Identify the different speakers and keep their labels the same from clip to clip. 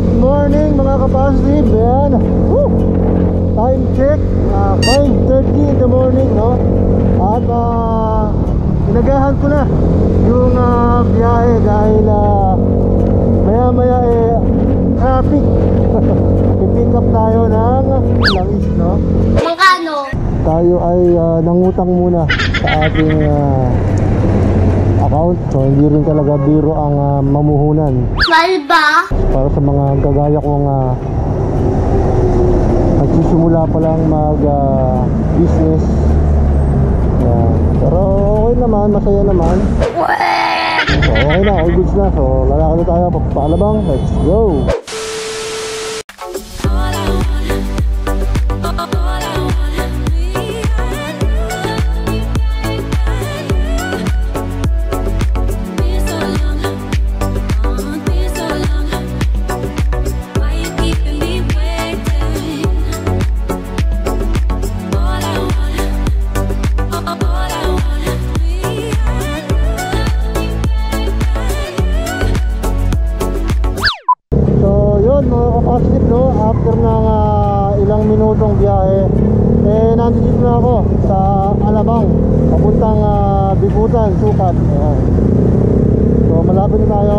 Speaker 1: Good morning mga kapasib. Ayan. Time check 5:30 in the morning, no? At inagahan ko na yung biyahe dahil maya traffic. I-pick up tayo ng langis, no?
Speaker 2: Magkano?
Speaker 1: Tayo ay nangutang muna sa ating account. So hindi rin talaga biro ang mamuhunan.
Speaker 2: Mahal ba?
Speaker 1: Para sa mga kagaya kong nagsisimula pa lang mag business. Pero okay naman, masaya naman. So okay na, all goods na. So lalakad na tayo, papaalabang. Let's go! After ng ilang minutong biyahe, nandito na ako sa Alabang, papuntang Bigutan, Sukat. So malapit na tayo.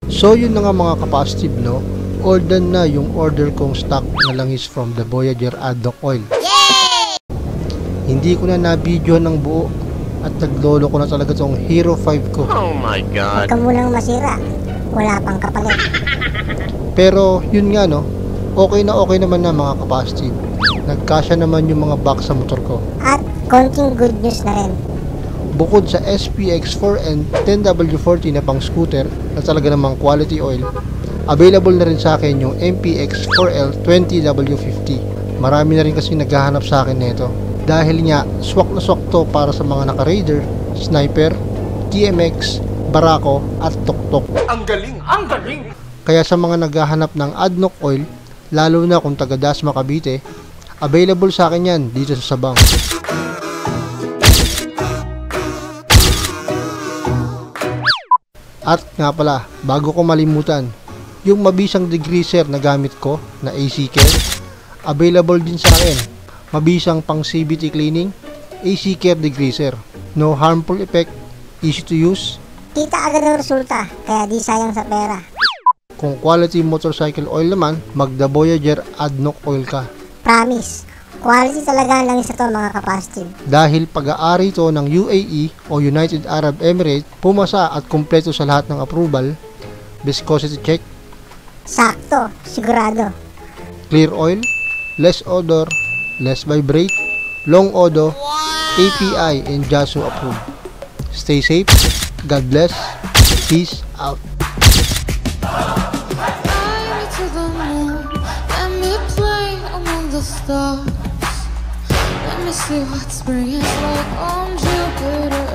Speaker 1: So yun na nga mga kapastive, no? All done na yung order kong stock na langis from the Voyager ADNOC Oil. Hindi ko na na-video ng buo at naglolo ko na talaga tong Hero 5 ko.
Speaker 3: Oh my God.
Speaker 2: Huwag ka munang masira. Wala pang kapalit.
Speaker 1: Pero yun nga, no, okay naman na mga kapastive. Nagkasya naman yung mga box sa motor ko.
Speaker 2: At konting good news na rin.
Speaker 1: Bukod sa SPX4 and 10W40 na pang scooter na talaga namang quality oil, available na rin sa akin yung MPX4L 20W50. Marami na rin kasi naghahanap sa akin nito. Dahil nga, swak na swak to para sa mga naka-Raider, Sniper, TMX, Barako at Tuktok.
Speaker 3: Ang galing! Ang galing!
Speaker 1: Kaya sa mga naghahanap ng ADNOC oil, lalo na kung taga Dasma Cavite, available sa akin yan dito sa Sabang. At nga pala, bago ko malimutan, yung mabisang degreaser na gamit ko na AC Care, available din sa akin. Mabisang pang CVT cleaning, AC Care degreaser. No harmful effect, easy to use.
Speaker 2: Kita agad ang resulta, kaya di sayang sa pera.
Speaker 1: Kung quality motorcycle oil naman, mag the Voyager ADNOC oil ka.
Speaker 2: Promise, quality talaga lang sa to mga kapastive.
Speaker 1: Dahil pag-aari ito ng UAE o United Arab Emirates, pumasa at kumpleto sa lahat ng approval, viscosity check,
Speaker 2: sakto, sigurado.
Speaker 1: clear oil, less odor, less vibrate, long odo, API and JASU approved. Stay safe, God bless, peace out.
Speaker 4: To the moon, let me play among the stars. Let me see what spring is like on Jupiter.